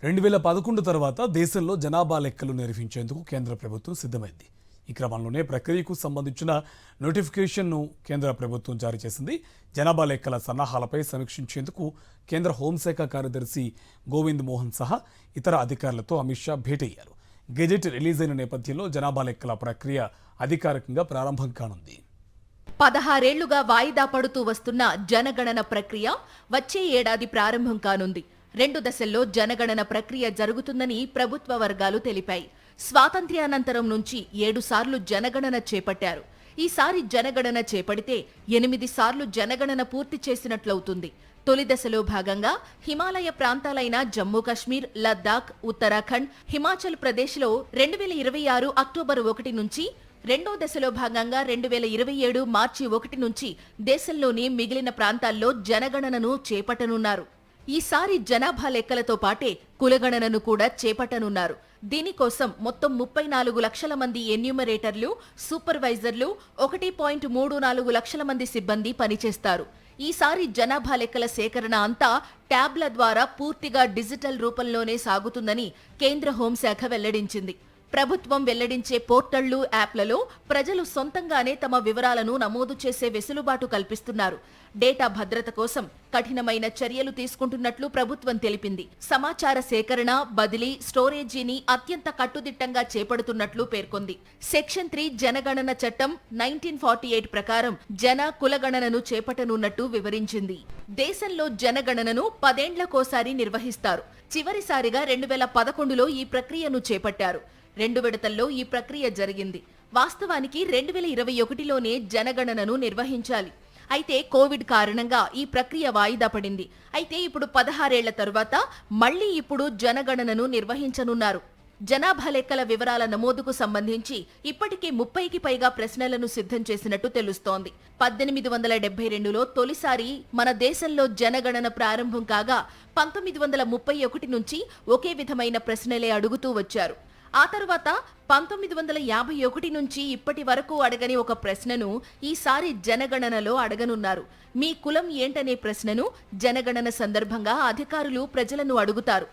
2011 తర్వాత దేశంలో జనాభా లెక్కలు నిర్వహించేందుకు కేంద్ర ప్రభుత్వం సిద్ధమైంది. ఈ క్రమంలోనే ప్రక్రియకు సంబంధించిన నోటిఫికేషన్ను కేంద్ర ప్రభుత్వం జారీ చేసింది. జనాభా లెక్కల సన్నాహాలపై సమీక్షించేందుకు కేంద్ర హోంశాఖ కార్యదర్శి గోవింద్ మోహన్ సహా ఇతర అధికారులతో అమిత్ షా భేటీ అయ్యారు. గెజెట్ రిలీజ్ అయిన నేపథ్యంలో జనాభా లెక్కల ప్రక్రియ అధికారికంగా ప్రారంభం కానుంది. 16 ఏళ్లుగా వాయిదా పడుతూ వస్తున్న జనగణన ప్రక్రియ వచ్చే ఏడాది ప్రారంభం కానుంది. 2 దశల్లో జనగణన ప్రక్రియ జరుగుతుందని ప్రభుత్వ వర్గాలు తెలిపాయి. స్వాతంత్ర్యానంతరం నుంచి 7 సార్లు జనగణన చేపట్టారు. ఈసారి జనగణన చేపడితే 8 సార్లు జనగణన పూర్తి చేసినట్లవుతుంది. తొలి దశలో భాగంగా హిమాలయ ప్రాంతాలైన జమ్మూ కశ్మీర్, లద్దాఖ్, ఉత్తరాఖండ్, హిమాచల్ ప్రదేశ్లో 2026 అక్టోబర్ 1 నుంచి, రెండో దశలో భాగంగా 2027 మార్చి 1 నుంచి దేశంలోని మిగిలిన ప్రాంతాల్లో జనగణనను చేపట్టనున్నారు. ఈసారి జనాభా లెక్కలతో పాటే కులగణనను కూడా చేపట్టనున్నారు. దీనికోసం మొత్తం 34 లక్షల మంది ఎన్యూమరేటర్లు, సూపర్వైజర్లు, 1.34 లక్షల మంది సిబ్బంది పనిచేస్తారు. ఈసారి జనాభా లెక్కల సేకరణ అంతా ట్యాబ్ల ద్వారా పూర్తిగా డిజిటల్ రూపంలోనే సాగుతుందని కేంద్ర హోంశాఖ వెల్లడించింది. ప్రభుత్వం వెల్లడించే పోర్టళ్లు, యాప్లలో ప్రజలు సొంతంగానే తమ వివరాలను నమోదు చేసే వెసులుబాటు కల్పిస్తున్నారు. డేటా భద్రత కోసం కఠినమైన చర్యలు తీసుకుంటున్నట్లు ప్రభుత్వం తెలిపింది. సమాచార సేకరణ, బదిలీ, స్టోరేజీని అత్యంత కట్టుదిట్టంగా చేపడుతున్నట్లు పేర్కొంది. సెక్షన్ 3 జనగణన చట్టం 1948 ప్రకారం కులగణనను చేపట్టనున్నట్టు వివరించింది. దేశంలో జనగణనను 10 ఏళ్లకోసారి నిర్వహిస్తారు. చివరిసారిగా 2011లో ఈ ప్రక్రియను చేపట్టారు. 2 విడతల్లో ఈ ప్రక్రియ జరిగింది. వాస్తవానికి 2021లోనే జనగణనను నిర్వహించాలి. అయితే కోవిడ్ కారణంగా ఈ ప్రక్రియ వాయిదా పడింది. అయితే ఇప్పుడు 16 ఏళ్ల తరువాత మళ్లీ ఇప్పుడు జనగణనను నిర్వహించనున్నారు. జనాభా లెక్కల వివరాల నమోదుకు సంబంధించి ఇప్పటికే 30కి పైగా ప్రశ్నలను సిద్ధం చేసినట్టు తెలుస్తోంది. 1872లో తొలిసారి మన దేశంలో జనగణన ప్రారంభం కాగా 1931 నుంచి ఒకే విధమైన ప్రశ్నలే అడుగుతూ వచ్చారు. ఆ తర్వాత 1951 నుంచి ఇప్పటి వరకు అడగని ఒక ప్రశ్నను ఈసారి జనగణనలో అడగనున్నారు. మీ కులం ఏంటనే ప్రశ్నను జనగణన సందర్భంగా అధికారులు ప్రజలను అడుగుతారు.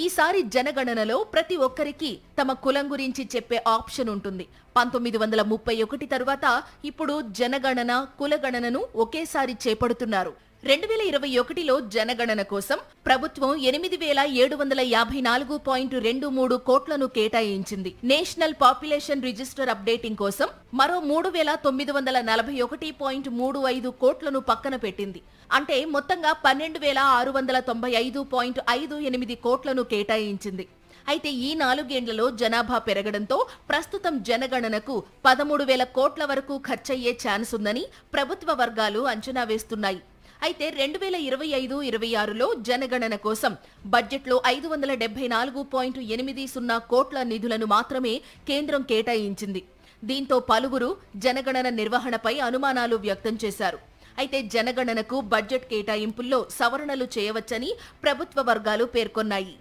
ఈసారి జనగణనలో ప్రతి ఒక్కరికి తమ కులం గురించి చెప్పే ఆప్షన్ ఉంటుంది. 1931 తరువాత ఇప్పుడు జనగణన, కులగణనను ఒకేసారి చేపడుతున్నారు. 2021లో జనగణన కోసం ప్రభుత్వం 8,754.23 కోట్లను కేటాయించింది. నేషనల్ పాపులేషన్ రిజిస్టర్ అప్డేటింగ్ కోసం మరో 3,941.35 కోట్లను పక్కన పెట్టింది. అంటే మొత్తంగా 12,695.58 కోట్లను కేటాయించింది. అయితే ఈ 4 ఏళ్లలో జనాభా పెరగడంతో ప్రస్తుతం జనగణనకు 13,000 కోట్ల వరకు ఖర్చయ్యే ఛాన్స్ ఉందని ప్రభుత్వ వర్గాలు అంచనా వేస్తున్నాయి. అయితే 2025-26లో జనగణన కోసం బడ్జెట్లో 574.80 కోట్ల నిధులను మాత్రమే కేంద్రం కేటాయించింది. దీంతో పలువురు జనగణన నిర్వహణపై అనుమానాలు వ్యక్తం చేశారు. అయితే జనగణనకు బడ్జెట్ కేటాయింపుల్లో సవరణలు చేయవచ్చని ప్రభుత్వ వర్గాలు పేర్కొన్నాయి.